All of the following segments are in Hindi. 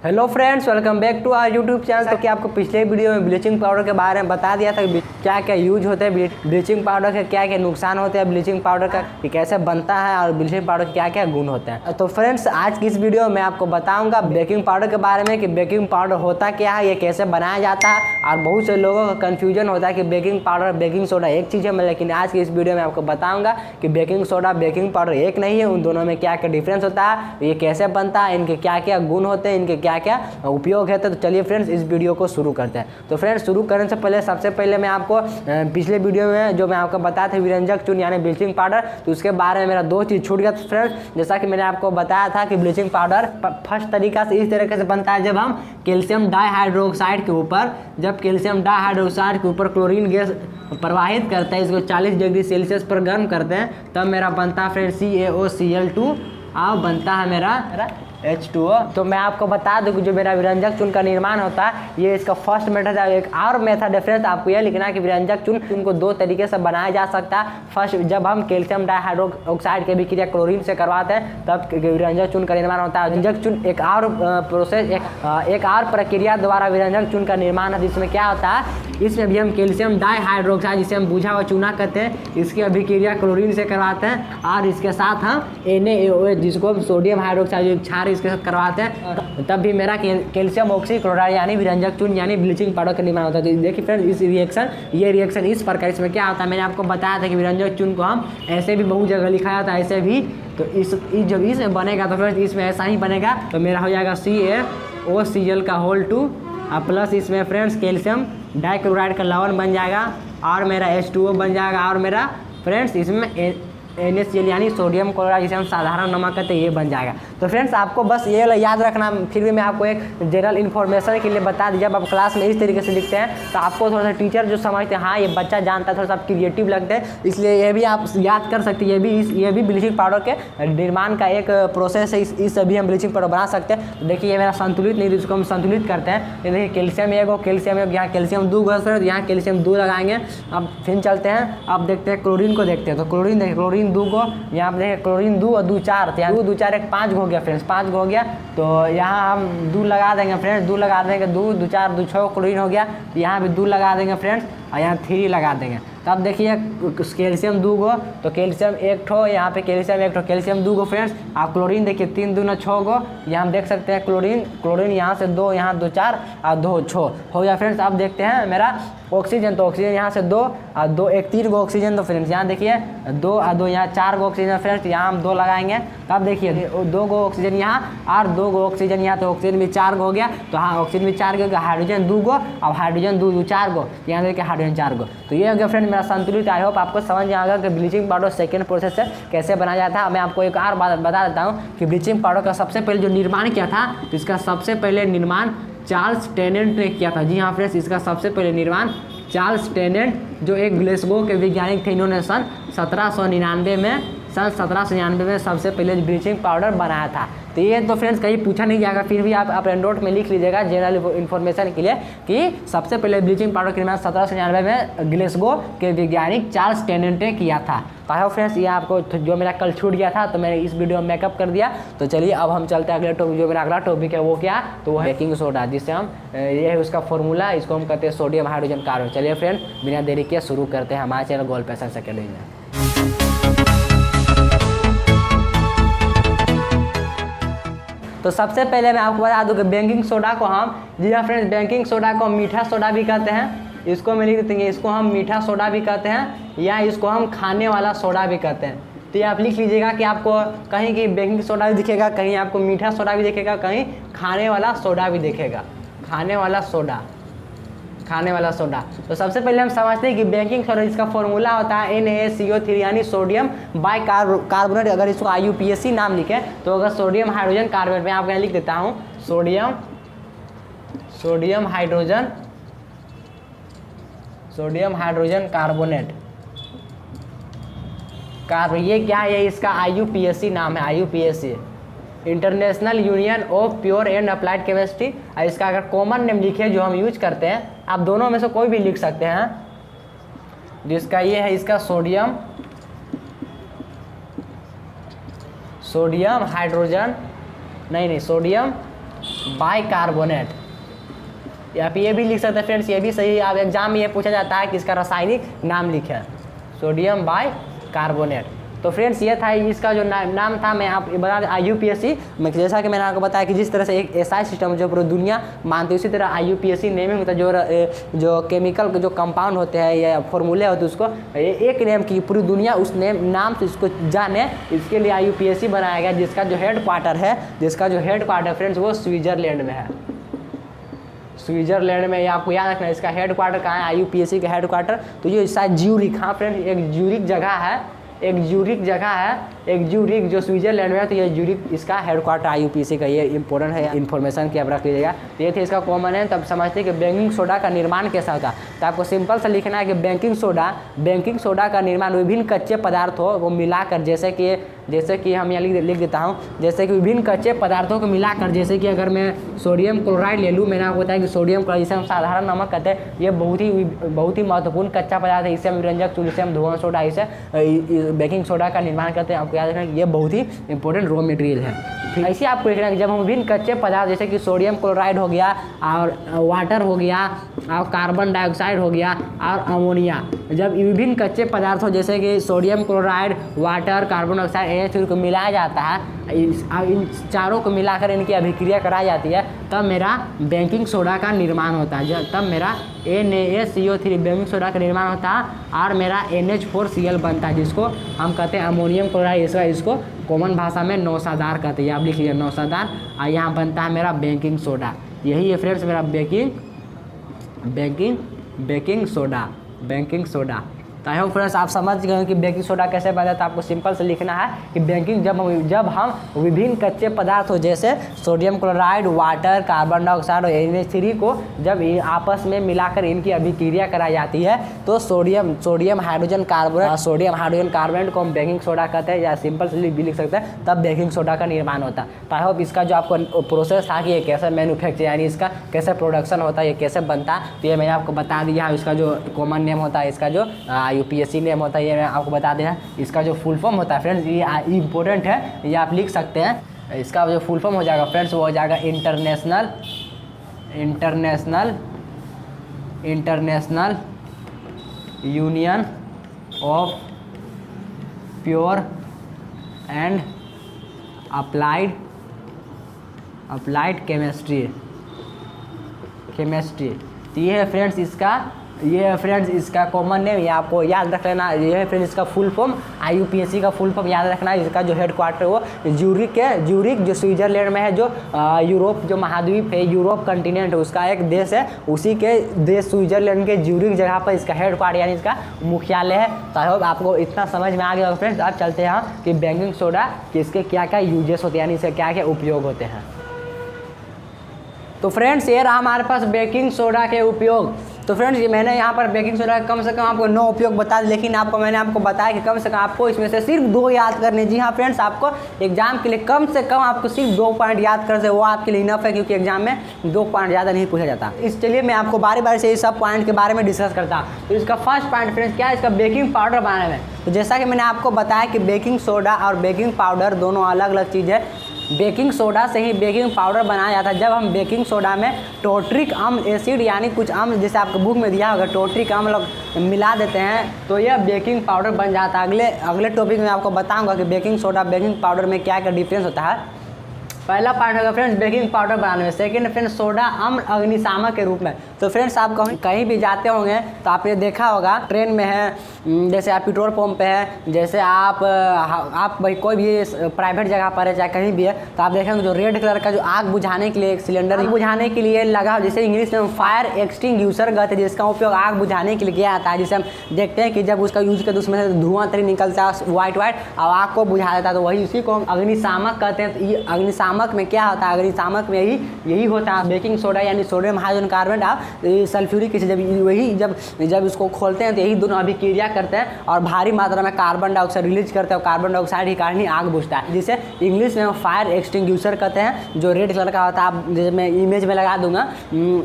Hello friends, welcome back to our YouTube channel. तो क्या आपको पिछले वीडियो में ब्लीचिंग पाउडर के बारे में बता दिया था कि क्या क्या यूज होते हैं ब्लीचिंग पाउडर के, क्या क्या नुकसान होते हैं ब्लीचिंग पाउडर का, कि कैसे बनता है और ब्लीचिंग पाउडर के क्या क्या गुण होते हैं। तो फ्रेंड्स, आज की इस वीडियो में आपको बताऊंगा बेकिंग पाउडर के बारे में कि बेकिंग पाउडर होता क्या है, ये कैसे बनाया जाता है। और बहुत से लोगों का कन्फ्यूजन होता है कि बेकिंग पाउडर बेकिंग सोडा एक चीज़ है, लेकिन आज की इस वीडियो में आपको बताऊँगा कि बेकिंग सोडा बेकिंग पाउडर एक नहीं है, उन दोनों में क्या क्या डिफरेंस होता है, ये कैसे बनता है, इनके क्या क्या गुण होते हैं, इनके क्या क्या उपयोग है। तो चलिए फ्रेंड्स, इस वीडियो को शुरू करते हैं। तो फ्रेंड्स, शुरू करने से पहले सबसे पहले मैं आपको पिछले वीडियो में जो मैं आपको बताया था विरंजक चूर्ण यानी ब्लीचिंग पाउडर, तो उसके बारे में मेरा दो चीज़ छूट गया फ्रेंड्स। जैसा कि मैंने आपको बताया था कि ब्लीचिंग पाउडर फर्स्ट तरीका से इस तरीके से बनता है, जब हम कैल्शियम डाइहाइड्रोक्साइड के ऊपर क्लोरीन गैस प्रवाहित करते हैं, इसको 40 डिग्री सेल्सियस पर गर्म करते हैं, तब मेरा बनता है फ्रेंड्स CaOCl2 और बनता है मेरा H2O। तो मैं आपको बता दूं कि जो मेरा विरंजक चूर्ण का निर्माण होता है, ये इसका फर्स्ट मेथड है। एक और मेथड डिफरेंस आपको यह लिखना है कि विरंजक चूर्ण को दो तरीके से बनाया जा सकता है। फर्स्ट, जब हम कैल्शियम डाइहाइड्रोक्साइड की अभिक्रिया क्लोरीन से करवाते हैं, तब विरंजक चूर्ण का निर्माण होता है। विरंजक चूर्ण एक और प्रोसेस एक और प्रक्रिया द्वारा विरंजक चूर्ण का निर्माण है, जिसमें क्या होता है, इसमें भी हम कैल्शियम डाइहाइड्रोक्साइड, जिसे हम बुझा हुआ चूना कहते हैं, इसकी अभिक्रिया क्लोरीन से करवाते हैं, और इसके साथ हम NaOH, जिसको हम सोडियम हाइड्रोक्साइड क्षार इसके साथ करवाते हैं, तब भी मेरा कैल्शियम ऑक्सीक्लोराइड यानी विरंजक चूर्ण यानी ब्लीचिंग पाउडर का निर्माण होता है। तो देखिए फ्रेंड्स, ये रिएक्शन इस प्रकार, इसमें क्या होता है, मैंने आपको बताया था कि विरंजक चूर्ण को हम ऐसे भी बहुत जगह लिखा जाता है, ऐसे भी। तो जब इसमें बनेगा तो फ्रेंड्स इसमें ऐसा ही बनेगा, तो मेरा हो जाएगा CaOCl का होल 2 प्लस इसमें फ्रेंड्स कैल्शियम डाइक्लोराइड का लवण बन जाएगा, और मेरा H2O बन जाएगा, और मेरा फ्रेंड्स इसमें NaCl यानी सोडियम क्लोराइड, जिसे हम साधारण नमक कहते हैं, ये बन जाएगा। तो फ्रेंड्स, आपको बस ये याद रखना, फिर भी मैं आपको एक जनरल इन्फॉर्मेशन के लिए बता दी। जब आप क्लास में इस तरीके से लिखते हैं तो आपको थोड़ा सा टीचर जो समझते हैं, हाँ ये बच्चा जानता है, थोड़ा सा क्रिएटिव लगते हैं, इसलिए ये भी आप याद कर सकते हैं। ये भी ब्लीचिंग पाउडर के निर्माण का एक प्रोसेस है, इस भी हम ब्लीचिंग पाउडर बना सकते हैं। तो देखिए, ये मेरा संतुलित नहीं, इसको हम संतुलित करते हैं। ये देखिए, कैल्शियम एक, यहाँ कैल्शियम 2 गो, यहाँ कैल्शियम 2 लगाएंगे। अब फिर चलते हैं, अब देखते हैं क्लोरीन को, देखते हैं। तो क्लोरीन देखिए, क्लोरीन 2 को, यहाँ पे देखिए क्लोरीन 2 और 2 4, तो यहाँ 2 4 1 5 हो गया फ्रेंड्स, 5 हो गया। तो यहाँ हम 2 लगा देंगे फ्रेंड्स, 2 लगा देंगे, 2 4 2 6 क्लोरीन हो गया। तो यहाँ भी 2 लगा देंगे फ्रेंड्स, और यहाँ 3 लगा देंगे। तब देखिए कैल्शियम 2 गो, तो कैल्शियम 1 ठो, यहाँ पे कैल्शियम 1 ठो, कैल्शियम 2 गो फ्रेंड्स। आप क्लोरीन देखिए 3 दूना 6 गो, यहाँ हम देख सकते हैं क्लोरीन यहाँ से 2, यहाँ 2 4 और 2 6 हो गया फ्रेंड्स। अब देखते हैं मेरा ऑक्सीजन, तो ऑक्सीजन यहाँ से 2 और 2 1 3 गो ऑक्सीजन, तो फ्रेंड्स यहाँ देखिए 2 और 2 यहाँ 4 गो ऑक्सीजन फ्रेंड्स, यहाँ हम 2 लगाएंगे। तब देखिए 2 गो ऑक्सीजन यहाँ और 2 गो ऑक्सीजन यहाँ, तो ऑक्सीजन भी 4 गो हो गया। तो हाँ, ऑक्सीजन भी 4 गो, हाइड्रोजन 2 गो, और हाइड्रोजन 2 4 गो, यहाँ देखिए हाइड्रोजन 4 गो। तो ये हो गया फ्रेंड मेरा संतुलित। आई होप आपको समझ आएगा कि ब्लीचिंग पाउडर सेकेंड प्रोसेस से कैसे बनाया जाता है। मैं आपको एक और बात बता देता हूँ कि ब्लीचिंग पाउडर का सबसे पहले जो निर्माण किया था, तो इसका सबसे पहले निर्माण चार्ल्स टेनेंट ने किया था। जी हाँ फ्रेंड्स, इसका सबसे पहले निर्माण चार्ल्स टेनेंट, जो एक ग्लेसगो के वैज्ञानिक थे, इन्होंने सन 1799 में सबसे पहले ब्लीचिंग पाउडर बनाया था। तो ये तो फ्रेंड्स कहीं पूछा नहीं जाएगा, फिर भी आप अपने नोट में लिख लीजिएगा जनरल इन्फॉर्मेशन के लिए कि सबसे पहले ब्लीचिंग पाउडर का निर्माण 1799 में ग्लेसगो के वैज्ञानिक चार्ल्स टेनेंट ने किया था। तो फ्रेंड्स, ये आपको जो मेरा कल छूट गया था, तो मैंने इस वीडियो में मेकअप कर दिया। तो चलिए अब हम चलते हैं अगले टॉपिक। जो मेरा अगला टॉपिक है वो क्या, तो वो है बेकिंग सोडा, जिससे हम ये है उसका फॉर्मूला, इसको हम कहते हैं सोडियम हाइड्रोजन कार्बोनेट। चलिए फ्रेंड, बिना देरी के शुरू करते हैं हमारे चैनल गोल्ड पैशन सेकेंडरी में। तो सबसे पहले मैं आपको बता दूं कि बेकिंग सोडा को हम, जी हाँ फ्रेंड्स, बेकिंग सोडा को हम मीठा सोडा भी कहते हैं। इसको मैं लिख देंगे, इसको हम मीठा सोडा भी कहते हैं, या इसको हम खाने वाला सोडा भी कहते हैं। तो ये आप लिख लीजिएगा कि आपको कहीं की बेकिंग सोडा भी दिखेगा, कहीं आपको मीठा सोडा भी दिखेगा, कहीं खाने वाला सोडा भी दिखेगा, खाने वाला सोडा। तो सबसे पहले हम समझते हैं कि बेकिंग सोडा, इसका फॉर्मूला होता है NaCO3 यानी सोडियम बाइकार्बोनेट। अगर इसको IUPAC नाम लिखे तो अगर सोडियम हाइड्रोजन कार्बोनेट, मैं आपको यहाँ लिख देता हूँ सोडियम हाइड्रोजन कार्बोनेट। ये क्या है, इसका IUPAC नाम है, IUPAC international union of pure and applied chemistry. इसका अगर कॉमन नेम लिखे जो हम यूज करते हैं, आप दोनों में से कोई भी लिख सकते हैं, जिसका ये है इसका सोडियम हाइड्रोजन, नहीं सोडियम बाइकार्बोनेट। आप ये भी लिख सकते हैं फ्रेंड्स, ये भी सही है। आप एग्जाम में ये पूछा जाता है कि इसका रासायनिक नाम लिखें, सोडियम बाइकार्बोनेट। तो फ्रेंड्स ये था इसका जो नाम था। मैं आप बता दें IUPAC में, जैसा कि मैंने आपको बताया कि जिस तरह से एक SI सिस्टम जो पूरी दुनिया मानती है, उसी तरह IUPAC नेमिंग होता है। जो केमिकल जो कंपाउंड होते हैं या फॉर्मूले होते हैं उसको एक नेम की पूरी दुनिया उस नाम से इसको जाने, इसके लिए IUPAC बनाया गया, जिसका जो हेड क्वार्टर फ्रेंड्स वो स्विट्जरलैंड में है। स्विट्जरलैंड में, ये आपको याद रखना है। इसका हेड क्वार्टर कहाँ है? IUPAC का हेड क्वार्टर तो ये शायद ज्यूरिख, हाँ फ्रेंड एक ज्यूरिख जगह है, एक ज्यूरिख जो स्विट्जरलैंड में है। तो ये ज्यूरिख इसका हेड क्वार्टर IUPAC का, ये इंपॉर्टेंट है इन्फॉर्मेशन की आप रख लीजिएगा। तो ये थे इसका कॉमन है। तब समझते हैं कि बेकिंग सोडा का निर्माण कैसा होता है। तो आपको सिंपल से लिखना है कि बेकिंग सोडा का निर्माण विभिन्न कच्चे पदार्थों को मिलाकर, जैसे कि हम यहाँ लिख देता हूँ, जैसे कि विभिन्न कच्चे पदार्थों को मिलाकर, जैसे कि अगर मैं सोडियम क्लोराइड ले लूँ, मैंने आपको बताया कि सोडियम क्लोराइड जिसे हम साधारण नमक कहते हैं, ये बहुत ही महत्वपूर्ण कच्चा पदार्थ है। इससे हम व्यंजक चूल्हे से हम धुआं सोडा, इसे बेकिंग सोडा का निर्माण करते हैं। आपको याद रखना ये बहुत ही इंपॉर्टेंट रॉ मटेरियल है। ऐसे आपको लिखना है कि जब हम विभिन्न कच्चे पदार्थ जैसे कि सोडियम क्लोराइड हो गया और वाटर हो गया और कार्बन डाइऑक्साइड हो गया और अमोनिया, जब विभिन्न कच्चे पदार्थों जैसे कि sodium chloride, water, carbon dioxide को मिलाया जाता है, इन चारों को मिलाकर इनकी अभिक्रिया कराई जाती है, तब मेरा बेकिंग सोडा का निर्माण होता है। तब मेरा NaCO3 बेकिंग सोडा का निर्माण होता है और मेरा NH4Cl बनता है, जिसको हम कहते हैं अमोनियम क्लोराइड। इसको कॉमन भाषा में नौसादार कहते हैं। आप लिख लीजिए नौसादार। और यहाँ बनता है मेरा बेकिंग सोडा। यही है फ्रेंड्स मेरा बेकिंग सोडा। तो आई होप फ्रेंड्स आप समझ गए कि बेकिंग सोडा कैसे बनता है। तो आपको सिंपल से लिखना है कि बेकिंग जब हम विभिन्न कच्चे पदार्थ हो जैसे sodium chloride, water, carbon dioxide और NH3 को जब आपस में मिलाकर इनकी अभिक्रिया कराई जाती है, तो सोडियम हाइड्रोजन कार्बोनेट को हम बेकिंग सोडा कहते हैं, या सिंपल से भी लिख सकते हैं। तब बेकिंग सोडा का निर्माण होता है। तो आई होप इसका जो आपको प्रोसेस था कि ये कैसे मैन्युफैक्चर, यानी इसका कैसे प्रोडक्शन होता है, ये कैसे बनता है, तो ये मैंने आपको बता दिया। इसका जो कॉमन नेम होता है, इसका जो IUPAC नेम होता है, ये मैं आपको बता देना। इसका जो फुल फॉर्म होता है फ्रेंड्स, ये इम्पोर्टेंट है, ये आप लिख सकते हैं। इसका जो फुल फॉर्म हो जाएगा फ्रेंड्स, वो हो जाएगा international union of pure and applied chemistry. तो ये है फ्रेंड्स इसका कॉमन नेम, ये आपको याद रख लेना। ये है फ्रेंड्स इसका फुल फॉर्म, IUPAC का फुल फॉर्म याद रखना। इसका जो हेड क्वार्टर वो ज्यूरिख है, ज्यूरिख जो स्विट्जरलैंड में है, जो यूरोप जो महाद्वीप है, यूरोप कंटिनेंट है, उसका एक देश है। उसी के देश स्विट्जरलैंड के ज्यूरिख जगह पर इसका हेड क्वार्टर यानी इसका मुख्यालय है। तो आई होप आपको इतना समझ में आ गया फ्रेंड्स। अब चलते हैं कि बेकिंग सोडा कि इसके क्या क्या यूजेस होते हैं, यानी इसके क्या क्या उपयोग होते हैं। तो फ्रेंड्स ये रहा हमारे पास बेकिंग सोडा के उपयोग। तो फ्रेंड्स ये मैंने यहाँ पर बेकिंग सोडा कम से कम आपको 9 उपयोग बता दिए, लेकिन मैंने आपको बताया कि कम से कम आपको इसमें से सिर्फ 2 याद करने। जी हाँ फ्रेंड्स, आपको एग्जाम के लिए कम से कम आपको सिर्फ 2 पॉइंट याद कर से वो आपके लिए इनफ है, क्योंकि एग्जाम में 2 पॉइंट ज़्यादा नहीं पूछा जाता। इसलिए मैं आपको बारी बारी से इस सब पॉइंट के बारे में डिस्कस करता हूँ। तो इसका फर्स्ट पॉइंट फ्रेंड्स क्या है, इसका बेकिंग पाउडर बनाने में। तो जैसा कि मैंने आपको बताया कि बेकिंग सोडा और बेकिंग पाउडर दोनों अलग अलग चीज़ है। बेकिंग सोडा से ही बेकिंग पाउडर बनाया जाता है। जब हम बेकिंग सोडा में टोट्रिक अम्ल एसिड यानी कुछ अम्ल, जैसे आपको बुक में दिया होगा टोट्रिक अम्ल मिला देते हैं, तो यह बेकिंग पाउडर बन जाता है। अगले टॉपिक में आपको बताऊंगा कि बेकिंग सोडा बेकिंग पाउडर में क्या क्या डिफरेंस होता है। पहला पार्ट होगा फ्रेंड्स बेकिंग पाउडर बनाने में। सेकंड फ्रेंड्स सोडा अम्ल अग्निशामक के रूप में। तो फ्रेंड्स आप कहीं भी जाते होंगे तो आपने देखा होगा, ट्रेन में है, जैसे आप पेट्रोल पंप पे है, जैसे आप भाई कोई भी प्राइवेट जगह पर है, चाहे कहीं भी है, तो आप देखेंगे जो रेड कलर का जो आग बुझाने के लिए एक सिलेंडर बुझाने के लिए लगा, जिसे इंग्लिश में फायर एक्सटिंग्यूशर कहते हैं, जिसका उपयोग आग बुझाने के लिए किया जाता है। जिसे हम देखते हैं कि जब उसका यूज करते उसमें से धुआं तरी निकलता है वाइट और आग को बुझा देता है, तो वही उसी को हम अग्निशामक कहते हैं। तो ये अग्निशामक में क्या होता है, अग्निशामक में यही होता है। बेकिंग सोडा यानी सोडियम हाइड्रोजन कार्बोनेट और सल्फ्यूरिक एसिड, जब इसको खोलते हैं तो यही दोनों अभिक्रिया करते हैं और भारी मात्रा में कार्बन डाइऑक्साइड रिलीज करते हैं, और कार्बन डाइऑक्साइड के कारण ही आग बुझता है, जिसे इंग्लिश में फायर एक्सटिंग्यूशर कहते हैं, जो रेड कलर का होता है। आप जैसे मैं इमेज में लगा दूंगा,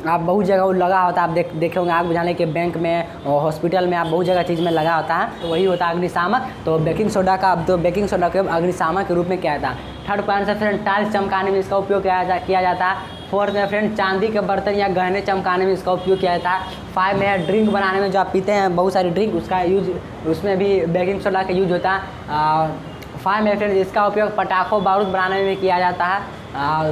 आप बहुत जगह वो लगा होता है, आप देखे होंगे आग बुझाने के, बैंक में, हॉस्पिटल में, आप बहुत जगह चीज़ में लगा होता है, तो वही होता है अग्निशामक। तो बेकिंग सोडा को अग्निशामक के रूप में किया जाता है। थर्ड पॉइंट से फ्रेंड टाइल्स चमकाने में इसका उपयोग किया जाता है। फोर्थ में फ्रेंड चांदी के बर्तन या गहने चमकाने में इसका उपयोग किया जाता है। 5 में है ड्रिंक बनाने में, जो आप पीते हैं बहुत सारी ड्रिंक, उसका यूज, उसमें भी बेकिंग सोडा का यूज होता है। 5 में फ्रेंड्स इसका उपयोग पटाखों बारूद बनाने में किया जाता है।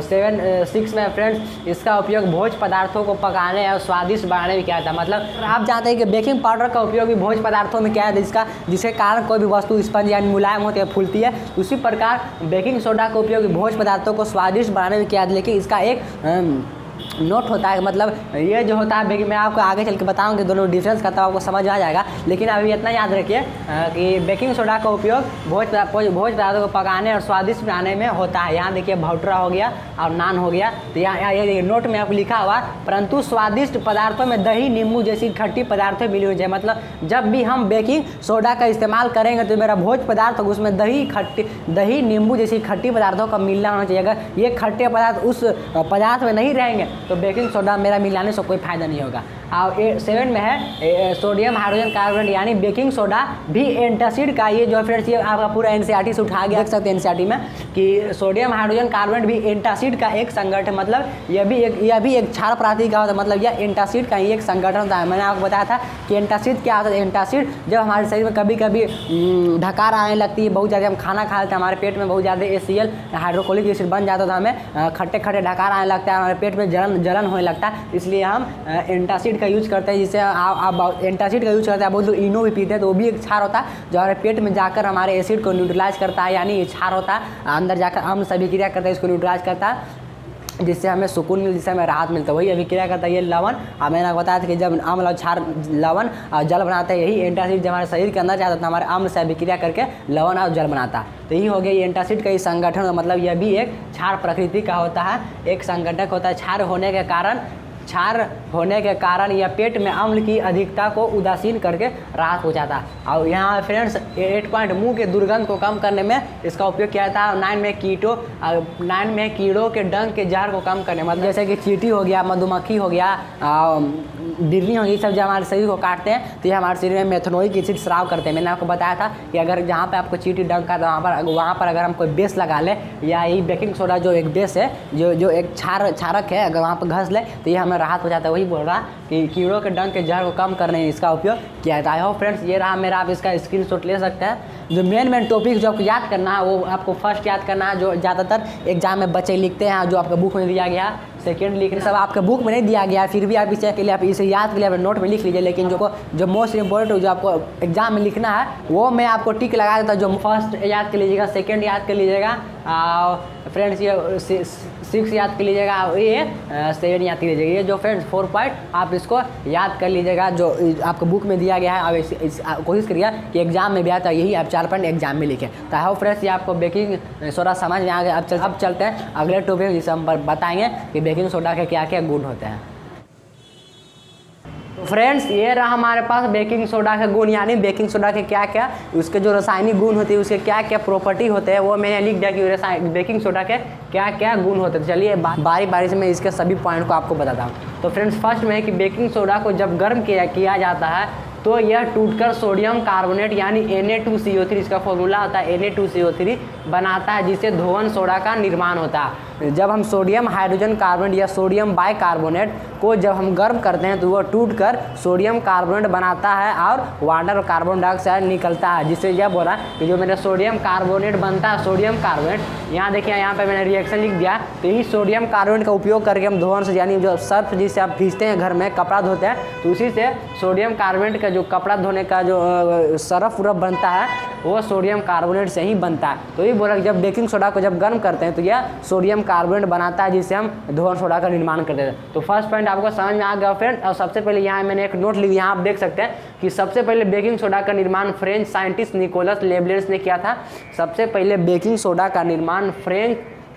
6 में फ्रेंड्स इसका उपयोग भोज पदार्थों को पकाने और स्वादिष्ट बनाने में किया जाता है। मतलब आप जानते हैं कि बेकिंग पाउडर का उपयोग भी भोज पदार्थों में किया जाता है, जिसके कारण कोई भी वस्तु स्पंज यानी मुलायम होती है, फूलती है। उसी प्रकार बेकिंग सोडा का उपयोग भोज पदार्थों को स्वादिष्ट बनाने में किया जाता है। लेकिन इसका एक नोट होता है, मतलब ये जो होता है मैं आपको आगे चल के बताऊँगा, दोनों डिफरेंस का, तो आपको समझ आ जाएगा। लेकिन अभी इतना याद रखिए कि बेकिंग सोडा का उपयोग भोज पदार्थों को पकाने और स्वादिष्ट बनाने में होता है। यहाँ देखिए भटूरा हो गया और नान हो गया, तो यहाँ ये नोट में आपको लिखा हुआ, परंतु स्वादिष्ट पदार्थों में दही नींबू जैसी खट्टी पदार्थें मिली हुई है। मतलब जब भी हम बेकिंग सोडा का इस्तेमाल करेंगे तो मेरा भोज पदार्थ उसमें दही नींबू जैसी खट्टी पदार्थों का मिलना होना चाहिए। अगर ये खट्टे पदार्थ उस पदार्थ में नहीं रहेंगे तो बेकिंग सोडा मेरा मिलाने से कोई फायदा नहीं होगा। और 7 में है सोडियम हाइड्रोजन कार्बोनेट यानी बेकिंग सोडा भी एंटासिड का, ये जो फ्रेंड्स ये आपका पूरा एनसीईआरटी से उठा गया, देख सकते हैं एनसीईआरटी में कि सोडियम हाइड्रोजन कार्बोनेट भी एंटासिड का एक संगठन, मतलब यह भी एक क्षार पदार्थ का होता है। मतलब यह एंटासिड का ही एक संगठन होता है। मैंने आपको बताया था कि एंटासिड क्या होता है। एंटासिड जब हमारे शरीर में कभी कभी ढकार आने लगती है, बहुत ज़्यादा हम खाना खा लेते हैं, हमारे पेट में बहुत ज़्यादा HCl हाइड्रोक्लोरिक एसिड बन जाता था, हमें खट्टे खट्टे ढकार आने लगता है, हमारे पेट में जलन होने लगता है। इसलिए हम एंटासिड का यूज करते हैं। जिससे आप एंटासिड का यूज करते हैं, बहुत लोग इनो भी पीते हैं, तो वो भी एक क्षार होता है जो हमारे पेट में जाकर हमारे एसिड को न्यूट्रलाइज करता है, यानी ये क्षार होता है, अंदर जाकर अम्ल से अभिक्रिया करता है, इसको न्यूट्रलाइज करता है, जिससे हमें सुकून मिलता है, जिससे हमें राहत मिलता है। वही अभिक्रिया करता है ये लवण। और मैंने बताया था कि जब अम्ल और क्षार लवण और जल बनाता है, यही एंटासिड जब हमारे शरीर के अंदर जाता है तो हमारे अम्ल से अभिक्रिया करके लवण और जल बनाता है। तो यही हो गया ये एंटासिड का ही संगठन। मतलब यह भी एक क्षार प्रकृति का होता है, एक संगठक होता है। क्षार होने के कारण यह पेट में अम्ल की अधिकता को उदासीन करके राहत हो जाता है। और यहाँ फ्रेंड्स 8 पॉइंट मुंह के दुर्गंध को कम करने में इसका उपयोग किया जाता है। 9 में कीड़ों के डंक के जहर को कम करने, मतलब जैसे कि चींटी हो गया, मधुमक्खी हो गया, बिल्ली हो गई, सब जब हमारे शरीर को काटते हैं तो ये हमारे शरीर में मेथनोइक एसिड स्राव करते हैं। मैंने आपको बताया था कि अगर जहाँ पे आपको चींटी डंक का, तो वहाँ पर अगर हम कोई बेस लगा ले, या यही बेकिंग सोडा जो एक बेस है, जो एक क्षारक है, अगर वहाँ पर घस ले तो ये हमें राहत हो जाता है। वही बोल रहा कि कीड़ों के डंक के जहर को कम करने में इसका उपयोग किया जाता है। फ्रेंड्स ये रहा मेरा, आप इसका स्क्रीनशॉट ले सकते हैं। जो मेन टॉपिक जो आपको याद करना है वो आपको फर्स्ट याद करना है, जो ज़्यादातर एग्जाम में बच्चे लिखते हैं, जो आपका बुक में दिया गया। सेकेंड लिखने सब आपके बुक में नहीं दिया गया, फिर भी आप इसे के लिए आप इसे याद के लिए नोट में लिख लीजिए। लेकिन जो मोस्ट इंपॉर्टेंट जो आपको एग्जाम में लिखना है वो मैं आपको टिक लगा देता हूँ। जो फर्स्ट याद कर लीजिएगा, सेकेंड याद कर लीजिएगा, फ्रेंड्स ये 6 याद कर लीजिएगा, ये 7 याद कर लीजिएगा। ये जो फ्रेंड्स 4 पॉइंट आप इसको याद कर लीजिएगा, जो आपको बुक में दिया गया है। अब कोशिश करिए कि एग्जाम में भी आता है, यही आप 4 पॉइंट एग्जाम में लिखें। तो हाउ फ्रेंड्स ये आपको बेकिंग सोडा समझ में आ गया। अब चलते हैं अगले टॉपिक, जिसे हम बताएंगे कि बेकिंग सोडा के क्या क्या गुण होते हैं। तो फ्रेंड्स ये रहा हमारे पास बेकिंग सोडा के गुण, यानी बेकिंग सोडा के क्या क्या उसके जो रासायनिक गुण होते हैं, उसके क्या क्या प्रॉपर्टी होते हैं, वो मैंने लिख दिया कि बेकिंग सोडा के क्या क्या गुण होते हैं। चलिए बारी बारी से मैं इसके सभी पॉइंट को आपको बताता हूँ। तो फ्रेंड्स फर्स्ट में है कि बेकिंग सोडा को जब गर्म किया जाता है तो यह टूटकर सोडियम कार्बोनेट यानी Na2CO3, इसका फॉर्मूला होता है Na2CO3 बनाता है, जिससे धोवन सोडा का निर्माण होता है। जब हम सोडियम हाइड्रोजन कार्बोनेट या सोडियम बाइकार्बोनेट को जब हम गर्म करते हैं तो वह टूटकर सोडियम कार्बोनेट बनाता है और वाटर कार्बन डाइऑक्साइड निकलता है, जिससे यह बोला कि जो मेरा सोडियम कार्बोनेट बनता है, सोडियम कार्बोनेट, यहाँ देखिए यहाँ पे मैंने रिएक्शन लिख दिया। तो यही सोडियम कार्बोनेट का उपयोग करके हम धोवन से, यानी जो सर्फ जिससे आप भीजते हैं घर में कपड़ा धोते हैं, तो उसी से सोडियम कार्बोनेट का जो कपड़ा धोने का जो सरफ उरफ बनता है वो सोडियम कार्बोनेट से ही बनता है। तो ये बोला कि जब बेकिंग सोडा को जब गर्म करते हैं तो यह सोडियम कार्बोनेट बनाता है, जिससे हम धोवन सोडा का निर्माण करते हैं। तो फर्स्ट पॉइंट आपको समझ में आ गया फ्रेंड। और सबसे पहले यहाँ मैंने एक नोट ली, यहाँ आप देख सकते हैं कि सबसे पहले बेकिंग सोडा का निर्माण फ्रेंच साइंटिस्ट निकोलस लेब्लेंस ने किया था। सबसे पहले बेकिंग सोडा का निर्माण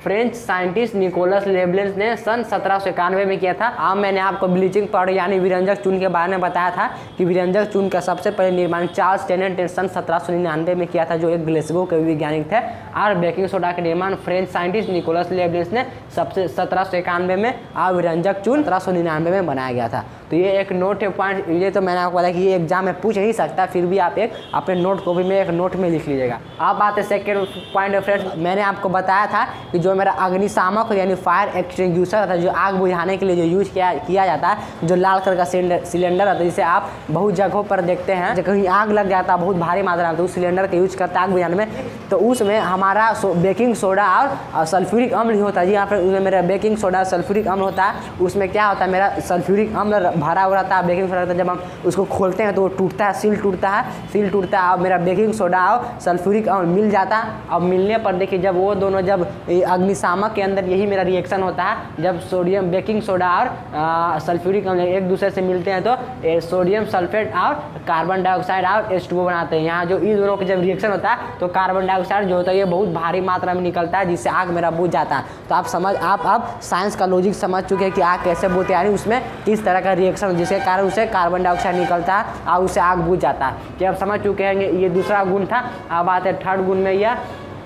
फ्रेंच साइंटिस्ट निकोलस लेब्लेंस ने सन 1791 में किया था। अब मैंने आपको ब्लीचिंग पाउडर यानी विरंजक चून के बारे में बताया था कि विरंजक चून का सबसे पहले निर्माण चार्ल्स टेनेंट ने सन 1799 में किया था, जो एक ग्लेसगो के वैज्ञानिक थे। और बेकिंग सोडा का निर्माण फ्रेंच साइंटिस्ट निकोलस लेब्लेंस ने सबसे 1791 में और विरंजक चून 1799 में बनाया गया था। तो ये एक नोट है पॉइंट, ये तो मैंने आपको बताया कि ये एग्जाम में पूछ नहीं सकता, फिर भी आप एक अपने नोट कॉपी में एक नोट में लिख लीजिएगा। अब बात है सेकेंड पॉइंट फ्रेंड्स, मैंने आपको बताया था कि जो मेरा अग्निशामक यानी फायर एक्सटिंग्विशर था, जो आग बुझाने के लिए जो यूज किया जाता है, जो लाल कलर का सिलेंडर आता है, जिसे आप बहुत जगहों पर देखते हैं, जब कहीं आग लग जाता है बहुत भारी मात्रा में, तो उस सिलेंडर का यूज करता है आग बुझाने में, तो उसमें हमारा बेकिंग सोडा और सल्फ्यूरिक अम्ल ही होता है जी। यहाँ पर उसमें मेरा बेकिंग सोडा सल्फ्यूरिक अम्ल होता है, उसमें क्या होता है मेरा सल्फ्यूरिक अम्ल भरा हुआ रहता है, बेकिंग सोडा रहता है, जब हम उसको खोलते हैं तो वो टूटता है, सील टूटता है और मेरा बेकिंग सोडा और सल्फ्यूरिक अम्ल मिल जाता है। अब मिलने पर देखिए जब वो दोनों जब अग्निशामक के अंदर यही मेरा रिएक्शन होता है, जब सोडियम बेकिंग सोडा और सल्फ्यूरिक अम्ल एक दूसरे से मिलते हैं तो सोडियम सल्फेट और कार्बन डाइऑक्साइड और H2O बनाते हैं। यहाँ जो इन दोनों का जब रिएक्शन होता है तो कार्बन डाइऑक्साइड जो होता है ये बहुत भारी मात्रा में निकलता है, जिससे आग मेरा बुझ जाता है। तो आप अब साइंस का लॉजिक समझ चुके हैं कि आग कैसे बुझती है, यानी उसमें किस तरह का रिएक्शन जिसके कारण उसे कार्बन डाइऑक्साइड निकलता है और उससे आग बुझ जाता है। कि आप समझ चुके हैं ये दूसरा गुण था। अब बात है थर्ड गुण में, यह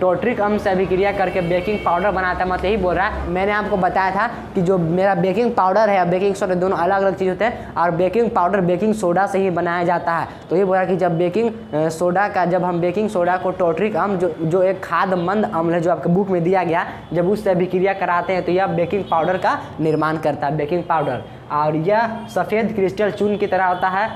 टोट्रिक अम्ल से अभिक्रिया करके बेकिंग पाउडर बनाता है। मतलब यही बोल रहा है, मैंने आपको बताया था कि जो मेरा बेकिंग पाउडर है बेकिंग सोडा दोनों अलग अलग चीज़ होते हैं, और बेकिंग पाउडर बेकिंग सोडा से ही बनाया जाता है। तो ये बोल रहा है कि जब जब हम बेकिंग सोडा को टोट्रिक अम्ल जो एक खादमंद अम्ल है जो आपके बुक में दिया गया, जब उससे अभिक्रिया कराते हैं तो यह बेकिंग पाउडर का निर्माण करता है, बेकिंग पाउडर। और यह सफ़ेद क्रिस्टल चून की तरह होता है,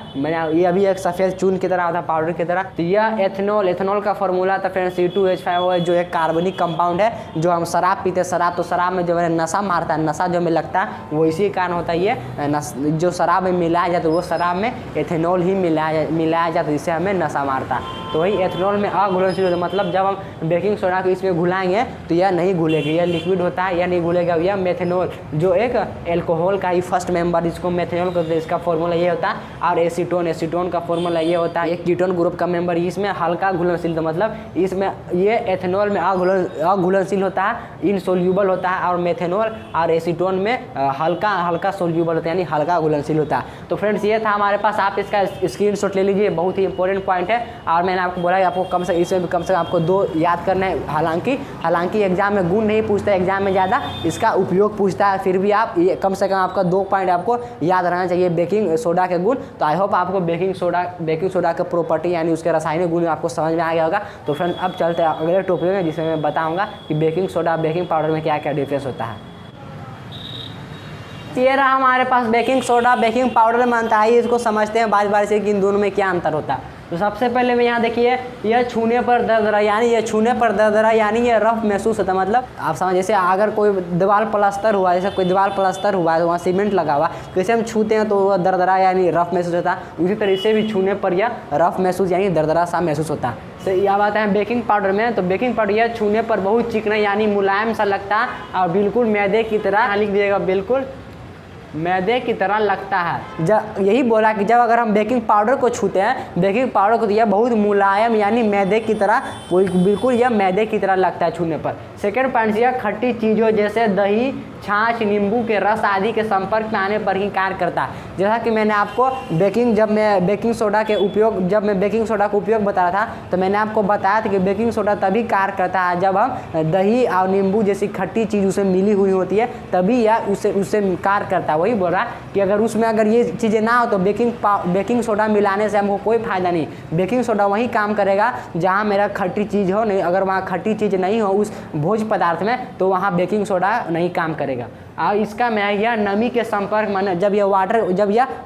ये भी एक सफ़ेद चून की तरह होता है, पाउडर की तरह। तो यह एथेनॉल का फार्मूला था फ्रेंड्स C2H5O, जो एक कार्बनिक कंपाउंड है। जो हम शराब पीते हैं, तो शराब में जो मेरा नशा मारता है, नशा जो में लगता है वो इसी कारण होता है। ये जो शराब में मिलाया जाता है वो शराब में एथेनॉल ही मिलाया जाता है, जिससे हमें नशा मारता है। तो वही एथेनॉल में अघुलनशील होता है, मतलब जब हम बेकिंग सोडा को इसमें घुलाएंगे तो यह नहीं घुलेगी, यह लिक्विड होता है, यह नहीं घुलेगा। यह मेथेनॉल जो एक एल्कोहल का ही फर्स्ट मेंबर, जिसको मेथेनॉल कहते हैं, इसका फॉर्मूला ये होता है। और एसीटोन का फॉर्मूला ये होता है, एक कीटोन ग्रुप का मेंबर, इसमें हल्का घुलनशील, तो मतलब इसमें ये एथेनॉल में अघुलनशील होता है, इनसोल्यूबल होता है, और मेथेनॉल और एसीटोन में हल्का सोल्यूबल होता है, यानी हल्का घुलनशील होता है। तो फ्रेंड्स ये था हमारे पास, आप इसका स्क्रीनशॉट ले लीजिए, बहुत ही इंपॉर्टेंट पॉइंट है। और मैंने आपको बोला आपको इसमें कम से कम आपको 2 याद करना है। हालांकि एग्जाम में गुण नहीं पूछता है, एग्जाम में ज़्यादा इसका उपयोग पूछता है, फिर भी आप ये कम से कम आपका 2 पॉइंट आपको याद रहना चाहिए बेकिंग सोडा के गुण। तो आई होप आपको बेकिंग सोडा के प्रॉपर्टी यानी उसके रासायनिक गुण आपको समझ में आ गया होगा। तो फ्रेंड अब चलते हैं अगले टॉपिक में, जिसमें मैं बताऊंगा कि बेकिंग सोडा बेकिंग पाउडर में क्या क्या डिफरेंस होता है। ये रहा हमारे पास बेकिंग सोडा बेकिंग पाउडर में अंतर है, इसको समझते हैं बार से कि इन दोनों में क्या अंतर होता है। तो सबसे पहले में यहाँ देखिए, यह छूने पर दर्द यानी ये रफ महसूस होता है। मतलब आप समझ, जैसे अगर कोई दीवार प्लास्टर हुआ, जैसे कोई दीवार प्लास्टर हुआ है तो वहाँ सीमेंट लगा हुआ, जैसे हम छूते हैं तो वह दरदरा यानी रफ महसूस होता है, उसी तरह से भी छूने पर यह रफ महसूस यानी दरदरा सा महसूस होता है। तो यह बात है बेकिंग पाउडर में। तो बेकिंग पाउडर यह छूने पर बहुत चिकना यानी मुलायम सा लगता है और बिल्कुल मैदे की तरह, लिख दीजिएगा, बिल्कुल मैदे की तरह लगता है। यही बोला कि जब अगर हम बेकिंग पाउडर को छूते हैं, बेकिंग पाउडर को, तो यह बहुत मुलायम यानी मैदे की तरह, बिल्कुल यह मैदे की तरह लगता है छूने पर। सेकेंड पॉइंट, यह खट्टी चीज़ों जैसे दही, छाछ, नींबू के रस आदि के संपर्क में आने पर ही कार्य करता है। जैसा कि मैंने आपको जब मैं बेकिंग सोडा का उपयोग बता रहा था, तो मैंने आपको बताया था कि बेकिंग सोडा तभी कार्य करता है जब हम दही और नींबू जैसी खट्टी चीज़ उसमें मिली हुई होती है, तभी यह उससे कार्य करता है। वही बोल रहा कि अगर ये चीज़ें ना हो तो बेकिंग सोडा मिलाने से हमको कोई फ़ायदा नहीं। बेकिंग सोडा वही काम करेगा जहाँ मेरा खट्टी चीज़ हो, नहीं अगर वहाँ खट्टी चीज़ नहीं हो उस भोज्य पदार्थ में, तो वहाँ बेकिंग सोडा नहीं काम करेगा। और इसका मैं यह नमी के संपर्क में, जब यह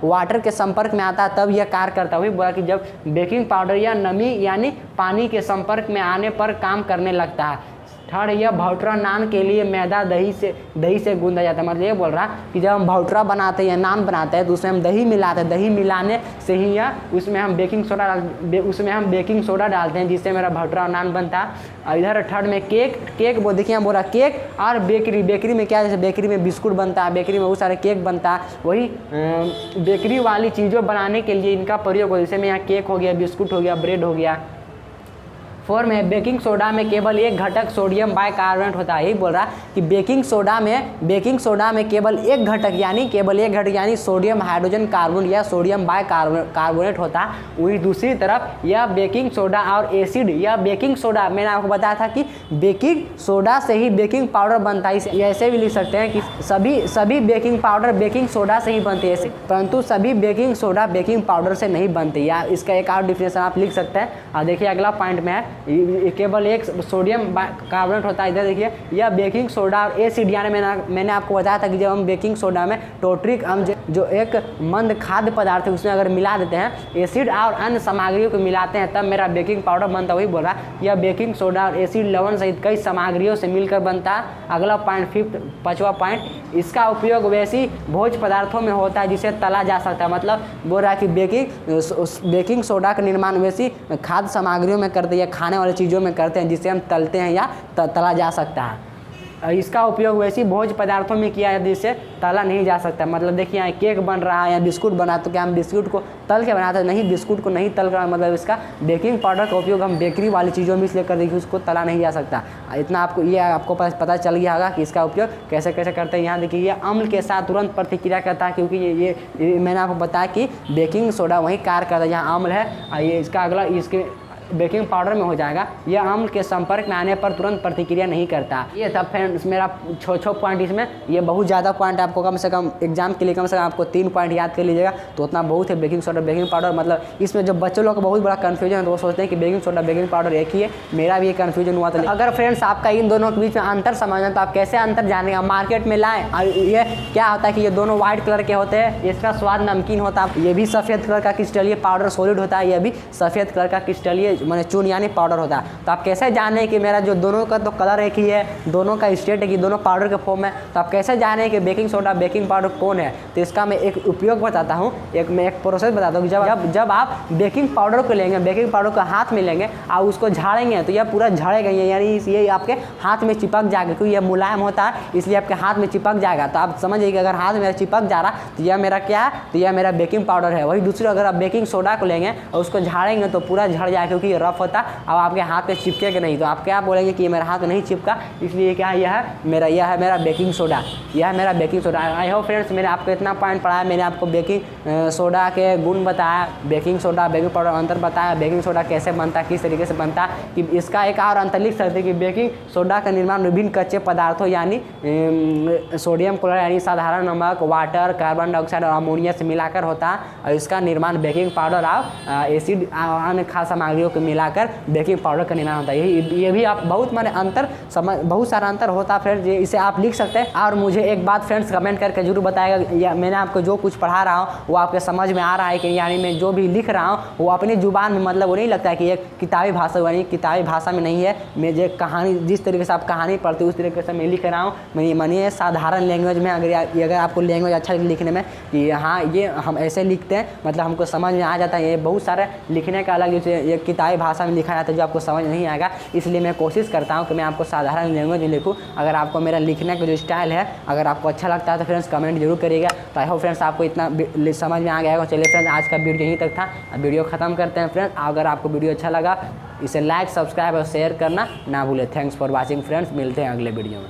वाटर के संपर्क में आता है तब यह कार्य करता है। वही बोला कि जब बेकिंग पाउडर या नमी यानी पानी के संपर्क में आने पर काम करने लगता है। थर्ड, यह भौटरा नान के लिए मैदा दही से गूंदा जाता है। मतलब ये बोल रहा कि जब हम भौटरा बनाते हैं या नान बनाते हैं तो उसमें हम दही मिलाते हैं, दही मिलाने से ही उसमें हम बेकिंग सोडा डालते हैं, जिससे मेरा भौटरा नान बनता है। और इधर थर्ड में केक वो देखिए बोल रहा केक और बेकरी में क्या, जैसे बेकरी में बिस्कुट बनता है, बेकरी में बहुत सारे केक बनता है, वही बेकरी वाली चीज़ों बनाने के लिए इनका प्रयोग हो। जैसे में यहाँ केक हो गया, बिस्कुट हो गया, ब्रेड हो गया। 4 में बेकिंग सोडा में केवल एक घटक सोडियम बाइकार्बोनेट होता है। यही बोल रहा कि बेकिंग सोडा में केवल एक घटक यानी सोडियम हाइड्रोजन कार्बन या सोडियम बाइकार्बोनेट होता है। वही दूसरी तरफ यह बेकिंग सोडा और एसिड या बेकिंग सोडा, मैंने आपको बताया था कि बेकिंग सोडा से ही बेकिंग पाउडर बनता है। ऐसे भी लिख सकते हैं कि सभी बेकिंग पाउडर बेकिंग सोडा से ही बनते हैं, परंतु सभी बेकिंग सोडा बेकिंग पाउडर से नहीं बनते। या इसका एक और डिफिनेशन आप लिख सकते हैं। और देखिए अगला पॉइंट में है केवल एक सोडियम कार्बोनेट होता है। इधर देखिए यह बेकिंग सोडा और एसिड, यानी मैंने आपको बताया था कि जब हम बेकिंग सोडा में टोट्रिक अम्ल जो एक मंद खाद्य पदार्थ है उसमें अगर मिला देते हैं, एसिड और अन्य सामग्रियों को मिलाते हैं, तब मेरा बेकिंग पाउडर बनता। वही बोला यह बेकिंग सोडा और एसिड लवण सहित कई सामग्रियों से मिलकर बनता है। अगला पॉइंट पांचवा पॉइंट, इसका उपयोग वैसी भोज्य पदार्थों में होता है जिसे तला जा सकता है। मतलब बोल रहा है कि बेकिंग सोडा का निर्माण वैसी खाद्य सामग्रियों में करते हैं या खाने वाली चीज़ों में करते हैं जिसे हम तलते हैं या तला जा सकता है। इसका उपयोग वैसी भोज्य पदार्थों में किया है जिससे तला नहीं जा सकता। मतलब देखिए यहाँ केक बन रहा है या बिस्कुट बना, तो क्या हम बिस्कुट को तल के बनाते हैं? नहीं, बिस्कुट को नहीं तल कर, मतलब इसका बेकिंग पाउडर का उपयोग हम बेकरी वाली चीज़ों में इसलिए कर दें कि उसको तला नहीं जा सकता। इतना आपको पता चल गया होगा कि इसका उपयोग कैसे कैसे करते हैं। यहाँ देखिए ये अम्ल के साथ तुरंत प्रतिक्रिया करता है, क्योंकि ये मैंने आपको बताया कि बेकिंग सोडा वही कार्य करता है जहाँ अम्ल है। ये इसका अगला इसके बेकिंग पाउडर में हो जाएगा। यह अम्ल के संपर्क में आने पर तुरंत प्रतिक्रिया नहीं करता। ये था फ्रेंड्स मेरा छो पॉइंट। इसमें ये बहुत ज़्यादा पॉइंट आपको कम से कम एग्जाम के लिए कम से कम आपको 3 पॉइंट याद कर लीजिएगा, तो उतना बहुत है। बेकिंग सोडा बेकिंग पाउडर, मतलब इसमें जो बच्चों लोग का बहुत बड़ा कन्फ्यूजन है, तो वो सोचते हैं कि बेकिंग सोडा बेकिंग पाउडर एक ही है। मेरा भी ये कन्फ्यूजन हुआ था। अगर फ्रेंड्स आपका इन दोनों के बीच में अंतर समझना, तो आप कैसे अंतर जानेंगे? मार्केट में लाएँ और ये क्या होता है कि ये दोनों व्हाइट कलर के होते हैं, इसका स्वाद नमकीन होता है। ये भी सफ़ेद कलर का क्रिस्टलीय पाउडर सॉलिड होता है, यह भी सफ़ेद कलर का क्रिस्टलीय मैंने चून यानी पाउडर होता है। तो आप कैसे जाने कि मेरा जो दोनों का तो कलर एक ही है, दोनों का स्टेट है कि दोनों पाउडर के फॉर्म है, तो आप कैसे जाने कि बेकिंग सोडा बेकिंग पाउडर कौन है? तो इसका मैं एक उपयोग बताता हूँ, मैं एक प्रोसेस बताता हूँ। जब आप बेकिंग पाउडर को लेंगे, बेकिंग पाउडर को हाथ में लेंगे और उसको झाड़ेंगे, तो यह पूरा झाड़ेगा, यानी ये आपके हाथ में चिपक जाएगा, क्योंकि यह मुलायम होता है इसलिए आपके हाथ में चिपक जाएगा। तो आप समझिए कि अगर हाथ में चिपक जा रहा तो यह मेरा क्या है? तो यह मेरा बेकिंग पाउडर है। वही दूसरी अगर आप बेकिंग सोडा को लेंगे और उसको झाड़ेंगे तो पूरा झड़ जाएगा, क्योंकि ये रफ होता है। अब आपके हाथ में चिपकेगा नहीं, तो आप क्या बोलेंगे कि ये मेरा हाथ में नहीं चिपका, इसलिए क्या यह है मेरा बेकिंग सोडा, यह है मेरा baking soda. I hope friends मैंने आपको इतना पॉइंट पढ़ाया। मैंने आपको बेकिंग सोडा के गुण बताया, बेकिंग सोडा बेकिंग पाउडर अंतर बताया, बेकिंग सोडा कैसे बनता है, किस तरीके से बनता है। कि इसका एक और अंतर लिख सकते हैं कि बेकिंग सोडा का निर्माण विभिन्न कच्चे पदार्थों यानी सोडियम क्लोराइड यानी साधारण नमक, वाटर, कार्बन डाइऑक्साइड और अमोनिया से मिलाकर होता है। और इसका निर्माण बेकिंग पाउडर और एसिड अन्य खाद्य सामग्रियों को मिलाकर बेकिंग पाउडर का निर्माण होता है। ये भी आप बहुत बहुत सारा अंतर होता है फ्रेंड्स, इसे आप लिख सकते हैं। और मुझे एक बात फ्रेंड्स कमेंट करके जरूर बताएगा, या मैंने आपको जो कुछ पढ़ा रहा हूँ वो आपके समझ में आ रहा है कि, यानी मैं जो भी लिख रहा हूँ वो अपनी जुबान में, मतलब वो नहीं लगता है कि एक किताबी भाषा, यानी किताबी भाषा में नहीं है। मैं जो कहानी, जिस तरीके से आप कहानी पढ़ते उस तरीके से मैं लिख रहा हूँ। मैं मानिए साधारण लैंग्वेज में, अगर आपको लैंग्वेज अच्छा लिखने में कि हाँ ये हम ऐसे लिखते हैं, मतलब हमको समझ में आ जाता है। ये बहुत सारे लिखने का अलग, जैसे ये किताबी भाषा में लिखा जाता है जो आपको समझ नहीं आएगा, इसलिए मैं कोशिश करता हूँ कि मैं आपको साधारण लैंग्वेज में लिखूँ। अगर आपको मेरा लिखने का जो स्टाइल है अगर आपको अच्छा लगता है तो फ्रेंड्स कमेंट जरूर करिएगा। तो आई होप फ्रेंड्स आपको इतना समझ में आ गया होगा। चलिए फ्रेंड्स आज का वीडियो यहीं तक था, वीडियो ख़त्म करते हैं फ्रेंड्स। अगर आपको वीडियो अच्छा लगा इसे लाइक सब्सक्राइब और शेयर करना ना भूलें। थैंक्स फॉर वॉचिंग फ्रेंड्स, मिलते हैं अगले वीडियो में।